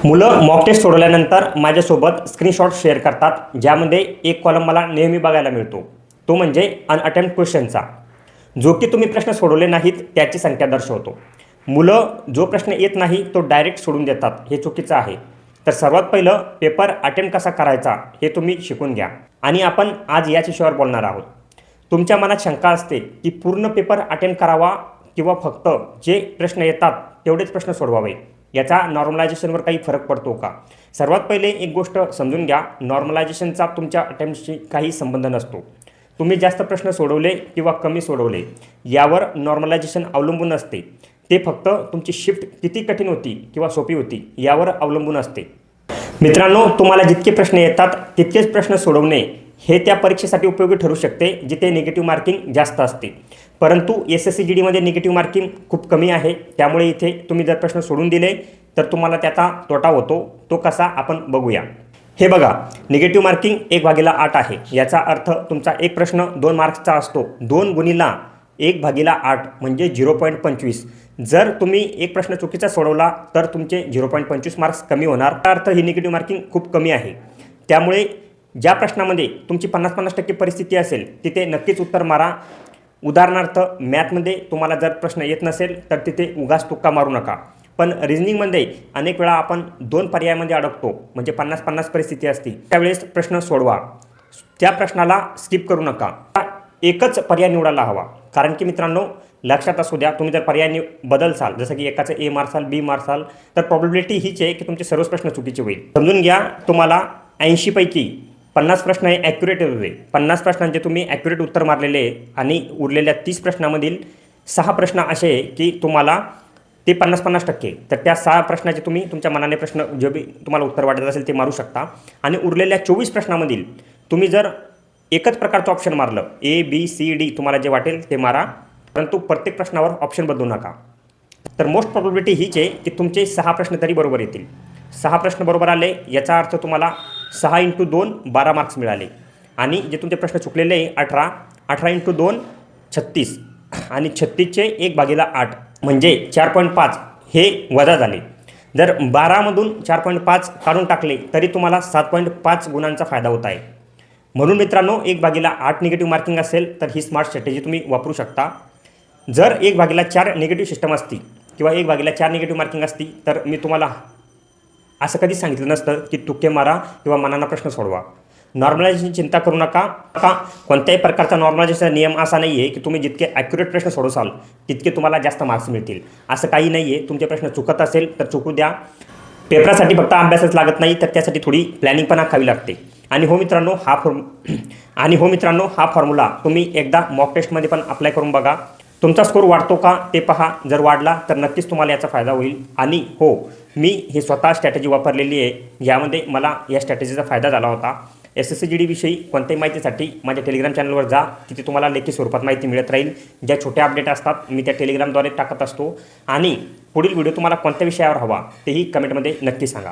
मुलं mock taste सोडवल्यानंतर माझ्यासोबत स्क्रीनशॉट शेअर करतात, ज्यामध्ये एक कॉलम मला नेहमी बघायला मिळतो, तो म्हणजे अनअटेम्प्ट क्वेश्चनचा, जो की तुम्ही प्रश्न सोडवले नाहीत त्याची संख्या दर्शवतो. मुलं जो प्रश्न येत नाही तो डायरेक्ट सोडून देतात, हे चुकीचं आहे. तर सर्वात पहिलं पेपर अटेम्प्ट कसा करायचा हे तुम्ही शिकून घ्या आणि आपण आज याच विषयावर बोलणार आहोत. तुमच्या मनात शंका असते की पूर्ण पेपर अटेम्प्ट करावा किंवा फक्त जे प्रश्न येतात तेवढेच प्रश्न सोडवावे, याचा नॉर्मलायझेशनवर काही फरक पडतो का? सर्वात पहिले एक गोष्ट समजून घ्या, नॉर्मलायझेशनचा तुमच्या अटेम्प्टशी काही संबंध नसतो. तुम्ही जास्त प्रश्न सोडवले किंवा कमी सोडवले यावर नॉर्मलायझेशन अवलंबून असते. ते फक्त तुमची शिफ्ट किती कठीण होती किंवा सोपी होती यावर अवलंबून असते. मित्रांनो, तुम्हाला जितके प्रश्न येतात तितकेच प्रश्न सोडवणे हे त्या परीक्षेसाठी उपयोगी ठरू शकते जिथे निगेटिव्ह मार्किंग जास्त असते. परंतु SSC-GDमध्ये निगेटिव्ह मार्किंग खूप कमी आहे, त्यामुळे इथे तुम्ही जर प्रश्न सोडून दिले तर तुम्हाला त्याचा तोटा होतो. तो कसा आपण बघूया. हे बघा, निगेटिव्ह मार्किंग 1/8 आहे. याचा अर्थ तुमचा एक प्रश्न 2 मार्क्सचा असतो. 2 गुणिला 1/8 म्हणजे 0.25. जर तुम्ही एक प्रश्न चुकीचा सोडवला तर तुमचे 0.25 मार्क्स कमी होणार. त्याचा अर्थ ही निगेटिव्ह मार्किंग खूप कमी आहे. त्यामुळे ज्या प्रश्नामध्ये तुमची 50-50% परिस्थिती असेल तिथे नक्कीच उत्तर मारा. उदाहरणार्थ मॅथमध्ये तुम्हाला जर प्रश्न येत नसेल तर तिथे उगाच तुक्का मारू नका. पण रिझनिंगमध्ये अनेक वेळा आपण 2 पर्यायामध्ये अडकतो, म्हणजे 50-50 परिस्थिती असते. त्यावेळेस प्रश्न सोडवा, त्या प्रश्नाला स्किप करू नका. एकच पर्याय निवडायला हवा. कारण की मित्रांनो, लक्षात असू द्या, तुम्ही जर पर्याय बदलसाल, जसं की एकाचं A मारसाल, B मारसाल, तर प्रॉबिलिटी हीच आहे की तुमचे सर्वच प्रश्न चुकीचे होईल. समजून घ्या, तुम्हाला 80 पैकी 50 प्रश्न हे ॲक्युरेट होते. 50 प्रश्नांचे तुम्ही ॲक्युरेट उत्तर मारलेले आहे आणि उरलेल्या 30 प्रश्नामधील 6 प्रश्न असे आहे की तुम्हाला ते 50-50%. तर त्या 6 प्रश्नाचे तुम्ही तुमच्या मनाने प्रश्न जे बी तुम्हाला उत्तर वाटत असेल ते मारू शकता. आणि उरलेल्या 24 प्रश्नामधील तुम्ही जर एकच प्रकारचं ऑप्शन मारलं, A, B, C, D, तुम्हाला जे वाटेल ते मारा, परंतु प्रत्येक प्रश्नावर ऑप्शन बदलू नका. तर मोस्ट प्रॉबिलिटी हीच आहे की तुमचे 6 प्रश्न तरी बरोबर येतील. 6 प्रश्न बरोबर आले याचा अर्थ तुम्हाला 6 × 2 12 मार्क्स मिळाले. आणि जे तुमचे प्रश्न चुकलेले आहे 18 × 2 36 आणि 36चे 1/8 म्हणजे 4.5 हे वजा झाले. जर 12मधून 4.5 काढून टाकले तरी तुम्हाला 7.5 गुणांचा फायदा होत आहे. म्हणून मित्रांनो, 1/8 निगेटिव्ह मार्किंग असेल तर ही स्मार्ट स्ट्रॅटेजी तुम्ही वापरू शकता. जर 1/4 निगेटिव्ह सिस्टम असती किंवा 1/4 निगेटिव्ह मार्किंग असती तर मी तुम्हाला असं कधीच सांगितलं नसतं की तुक्के मारा किंवा मनानं प्रश्न सोडवा. नॉर्मलायझेशनची चिंता करू नका. कोणत्याही प्रकारचा नॉर्मलायझेशनचा नियम असा नाही आहे की तुम्ही जितके ॲक्युरेट प्रश्न सोडवसाल तितके तुम्हाला जास्त मार्क्स मिळतील. असं काही नाही आहे. तुमचे प्रश्न चुकत असेल तर चुकू द्या. पेपरासाठी फक्त अभ्यासच लागत नाही, तर त्यासाठी थोडी प्लॅनिंग पण आखावी लागते. आणि हो मित्रांनो, हा फॉर्म्युला तुम्ही एकदा मॉक टेस्टमध्ये पण अप्लाय करून बघा. तुमचा स्कोर वाढतो का ते पहा. जर वाढला तर नक्कीच तुम्हाला याचा फायदा होईल. आणि हो, मी हे स्वतः स्ट्रॅटेजी वापरलेली आहे, यामध्ये मला या स्ट्रॅटेजीचा फायदा झाला होता. SSC-GD विषयी कोणत्याही माहितीसाठी माझ्या टेलिग्राम चॅनलवर जा. तिथे तुम्हाला लेखी स्वरूपात माहिती मिळत राहील. ज्या छोट्या अपडेट असतात मी त्या टेलिग्रामद्वारे टाकत असतो. आणि पुढील व्हिडिओ तुम्हाला कोणत्या विषयावर हवा तेही कमेंटमध्ये नक्की सांगा.